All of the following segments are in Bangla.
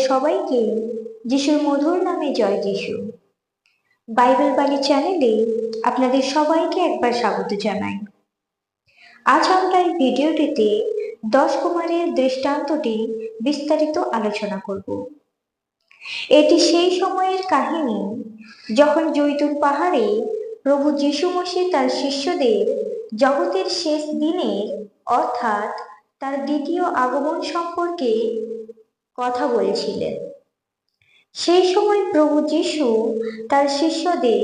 সবাইকে যিশুর মধুর নামে জয় যিশু। বাইবেল বাণী চ্যানেলে আপনাদের সবাইকে একবার স্বাগত জানাই। আজ আমরা এই ভিডিওটিতে 10 কুমারের দৃষ্টান্তটি বিস্তারিত আলোচনা করব। এটি সেই সময়ের কাহিনী যখন জৈতুন পাহাড়ে প্রভু যিশু মসীহ তার শিষ্যদের জগতের শেষ দিনের অর্থাৎ তার দ্বিতীয় আগমন সম্পর্কে কথা বলছিলেন। সেই সময় প্রভু যিশু তার শিষ্যদের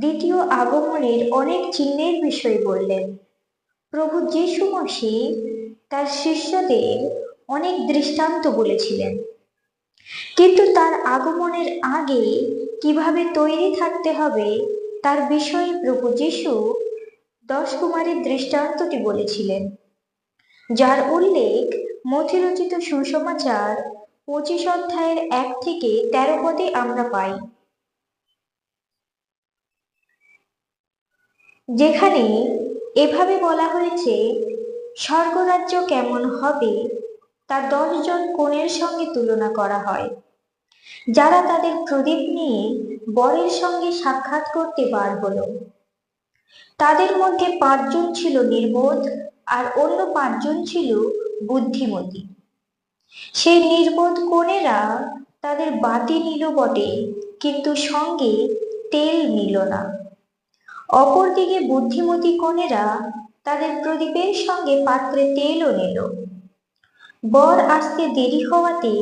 দ্বিতীয় আগমনের অনেক চিহ্নের বিষয় বললেন। প্রভু যিশু মসীহ তার শিষ্যদের অনেক দৃষ্টান্ত বলেছিলেন, কিন্তু তার আগমনের আগে কিভাবে তৈরি থাকতে হবে তার বিষয়ে প্রভু যিশু 10 কুমারের দৃষ্টান্তটি বলেছিলেন, যার উল্লেখ মথি রচিত সুসমাচার 25 অধ্যায়ের 1 থেকে 13 পদে আমরা পাই, যেখানে এভাবে বলা হয়েছে, স্বর্গরাজ্য কেমন হবে তা 10 জন কনের সঙ্গে তুলনা করা হয়, যারা তাদের প্রদীপ নিয়ে বরের সঙ্গে সাক্ষাৎ করতে বার হলো। তাদের মধ্যে 5 জন ছিল নির্বোধ আর অন্য 5 জন ছিল বুদ্ধিমতী। সেই নির্বোধ কনেরা তাদের বাতি নিল বটে, কিন্তু সঙ্গে তেল নিল না। অপরদিকে বুদ্ধিমতী কনেরা তাদের প্রদীপের সঙ্গে পাত্রে তেলও নিল। বর আসতে দেরি হওয়াতে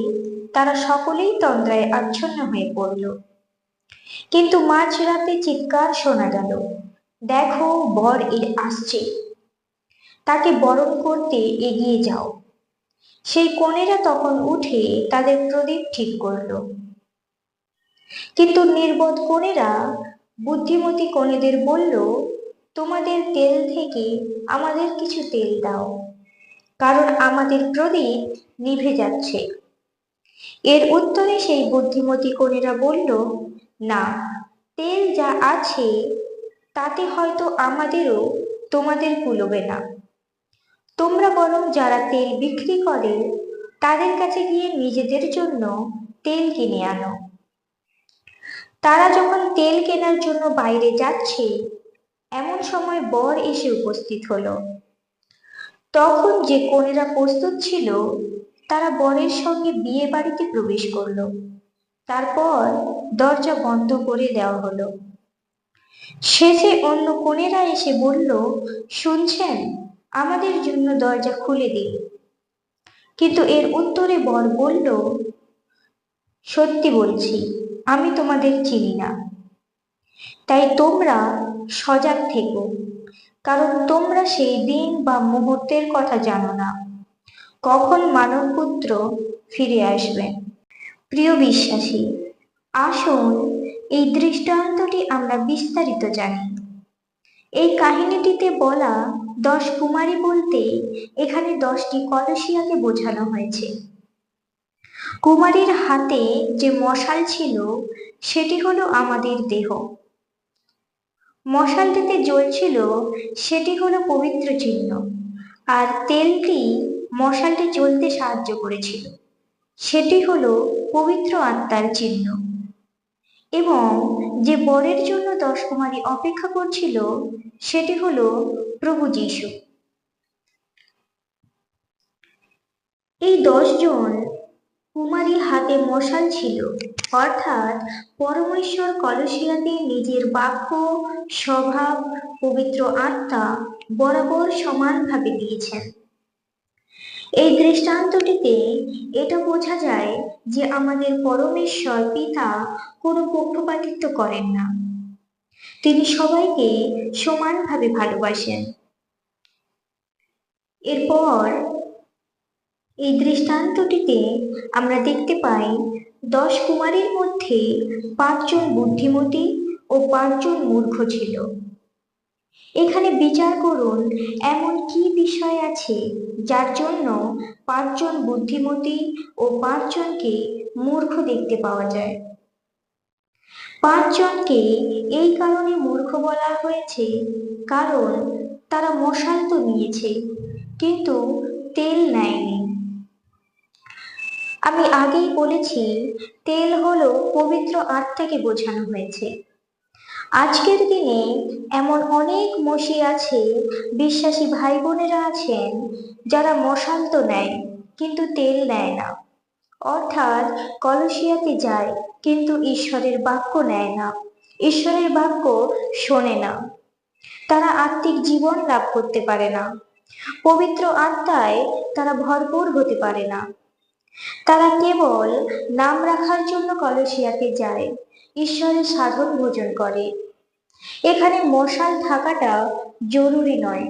তারা সকলেই তন্দ্রায় আচ্ছন্ন হয়ে পড়ল। কিন্তু মাঝরাতে চিৎকার শোনা গেল, দেখো বর আসছে, তাকে বরণ করতে এগিয়ে যাও। সেই কনেরা তখন উঠে তাদের প্রদীপ ঠিক করল। কিন্তু নির্বোধ কনেরা বুদ্ধিমতী কনেদের বলল, তোমাদের তেল থেকে আমাদের কিছু তেল দাও, কারণ আমাদের প্রদীপ নিভে যাচ্ছে। এর উত্তরে সেই বুদ্ধিমতী কনেরা বলল, না, তেল যা আছে তাতে হয়তো আমাদেরও তোমাদের কুলোবে না। তোমরা বরং যারা তেল বিক্রি করে তাদের কাছে গিয়ে নিজেদের জন্য তেল কিনে আনো। তারা যখন তেল কেনার জন্য বাইরে যাচ্ছে, এমন সময় বর এসে উপস্থিত হলো। তখন যে কনেরা প্রস্তুত ছিল তারা বরের সঙ্গে বিয়ে বাড়িতে প্রবেশ করলো। তারপর দরজা বন্ধ করে দেওয়া হলো। শেষে অন্য কনেরা এসে বলল, শুনছেন, আমাদের জন্য দরজা খুলে দিন। কিন্তু এর উত্তরে বর বলল, সত্যি বলছি, আমি তোমাদের চিনি না। তাই তোমরা সজাগ থেকো, কারণ তোমরা সেই দিন বা মুহূর্তের কথা জানো না, কখন মানবপুত্র ফিরে আসবেন। প্রিয় বিশ্বাসী, আসুন এই দৃষ্টান্তটি আমরা বিস্তারিত জানি। এই কাহিনীটিতে বলা 10 কুমারী বলতে এখানে 10টি কলসিয়াকে বোঝানো হয়েছে। কুমারীর হাতে যে মশাল ছিল সেটি হলো আমাদের দেহ। মশালটিতে জ্বলছিল সেটি হলো পবিত্র চিহ্ন, আর তেলটি মশালটি জ্বলতে সাহায্য করেছিল, সেটি হলো পবিত্র আত্মার চিহ্ন। এবং যে বরের জন্য 10 কুমারী অপেক্ষা করছিল সেটি হলো প্রভু যিশু। এই 10 জন কুমারী হাতে মশাল ছিল, অর্থাৎ পরমেশ্বর কলসিয়াতে নিজের বাক্য, স্বভাব, পবিত্র আত্মা বরাবর সমানভাবে দিয়েছেন। এই দৃষ্টান্তটিতে এটা বোঝা যায় যে আমাদের পরমেশ্বর পিতা কোনো পক্ষপাতিত্ব করেন না, তিনি সবাইকে সমানভাবে ভালোবাসেন। এরপর এই দৃষ্টান্তটিতে আমরা দেখতে পাই 10 কুমারীর মধ্যে 5 জন বুদ্ধিমতী ও 5 জন মূর্খ ছিল। এখানে বিচার করুন, এমন কি বিষয় আছে যার জন্য 5 জন বুদ্ধিমতী ও 5 জনকে মূর্খ দেখতে পাওয়া যায়। 5 জনকে এই কারণে মূর্খ বলা হয়েছে কারণ তারা মশাল তো নিয়েছে কিন্তু তেল নেয়নি। আমি আগেই বলেছি, তেল হলো পবিত্র আত্মাকে বোঝানো হয়েছে। আজকের দিনে এমন অনেক মসি আছে, বিশ্বাসী ভাই বোনেরা আছেন যারা মশাল তো নেয় কিন্তু তেল নেয় না, অর্থাৎ কলসিয়াতে যায় কিন্তু ঈশ্বরের বাক্য নেয় না, ঈশ্বরের বাক্য শোনে না। তারা আত্মিক জীবন লাভ করতে পারে না, পবিত্র আত্মায় তারা ভরপুর হতে পারে না। তারা কেবল নাম রাখার জন্য কলসিয়াতে যায়, ঈশ্বরের সাধন ভোজন করে। এখানে মশাল থাকাটা জরুরি নয়,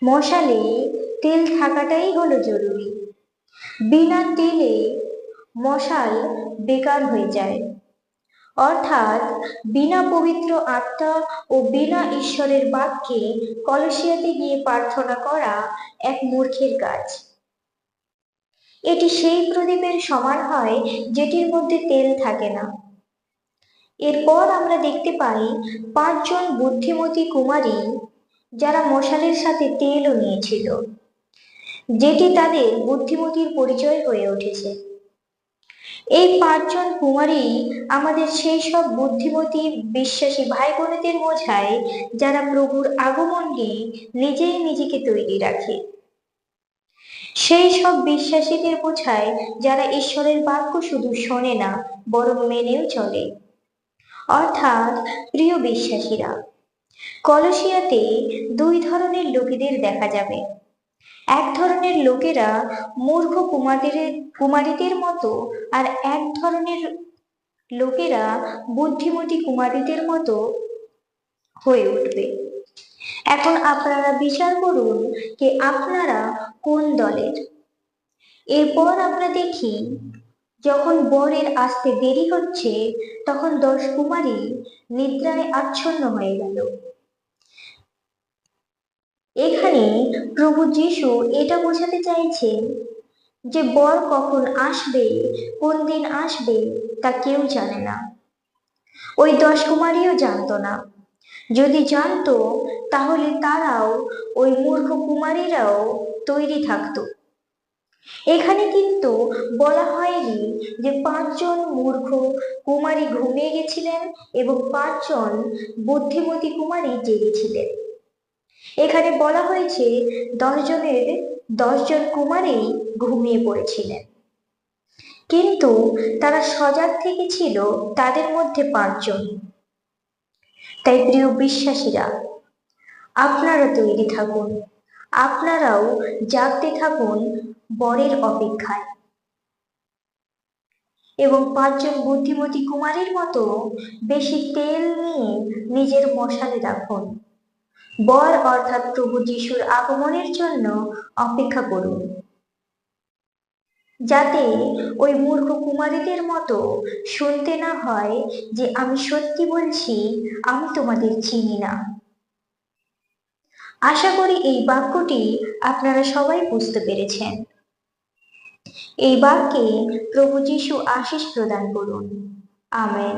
মশালে তেল থাকাটাই হলো জরুরি। বিনা তেলে মশাল বেকার হয়ে যায়, অর্থাৎ বিনা পবিত্র আত্মা ও বিনা ঈশ্বরের বাক্যে কলসিয়াতে গিয়ে প্রার্থনা করা এক মূর্খের কাজ। এটি সেই প্রদীপের সমান হয় যেটির মধ্যে তেল থাকে না। এরপর আমরা দেখতে পাই 5 জন বুদ্ধিমতী কুমারী যারা মশালের সাথে তেলও নিয়েছিল, যেটি তাদের বুদ্ধিমতীর পরিচয় হয়ে উঠেছে। এই 5 জন কুমারী আমাদের সেই সব বুদ্ধিমতী বিশ্বাসী ভাই বোনেদের বোঝায় যারা প্রভুর আগমন নিয়ে নিজেই নিজেকে তৈরি রাখে। সেই সব বিশ্বাসীদের বোঝায় যারা ঈশ্বরের বাক্য শুধু শোনে না, বরং মেনেও চলে। অর্থাৎ প্রিয় বিশ্বাসীরা, কলসিয়াতে 2 ধরনের লোকেদের দেখা যাবে। এক ধরনের লোকেরা মূর্খ কুমারীদের মতো, আর এক ধরনের লোকেরা বুদ্ধিমতী কুমারীদের মতো হয়ে উঠবে। এখন আপনারা বিচার করুন যে আপনারা কোন দলের। এরপর আমরা দেখি, যখন বরের আসতে দেরি হচ্ছে তখন 10 কুমারী নিদ্রায় আচ্ছন্ন হয়ে গেল। এখানে প্রভু যীশু এটা বোঝাতে চাইছেন যে বর কখন আসবে, কোন দিন আসবে তা কেউ জানে না। ওই 10 কুমারীও জানতো না। যদি জানতো তাহলে তারাও, ওই মূর্খ কুমারীরাও তৈরি থাকতো। এখানে কিন্তু বলা হয়নি যে 5 জন মূর্খ কুমারী ঘুমিয়ে গেছিলেন এবং 5 জন বুদ্ধিমতী কুমারী জেগেছিলেন। এখানে বলা হয়েছে 10 জন কুমারী ঘুমিয়ে পড়েছিলেন, কিন্তু তারা সজাগ থেকেছিল তাদের মধ্যে 5 জন। তাই প্রিয় বিশ্বাসীরা, আপনারা তৈরি থাকুন, আপনারাও জাগতে থাকুন বরের অপেক্ষায়, এবং 5 জন বুদ্ধিমতী কুমারীর মতো বেশি তেল নিয়ে নিজের মশালে রাখুন। বর অর্থাৎ প্রভু যীশুর আগমনের জন্য অপেক্ষা করুন, যাতে ওই মূর্খ কুমারীদের মতো শুনতে না হয় যে আমি সত্যি বলছি, আমি তোমাদের চিনি না। আশা করি এই বাক্যটি আপনারা সবাই বুঝতে পেরেছেন। এই বাক্যে প্রভু যীশু আশীষ প্রদান করুন। আমেন।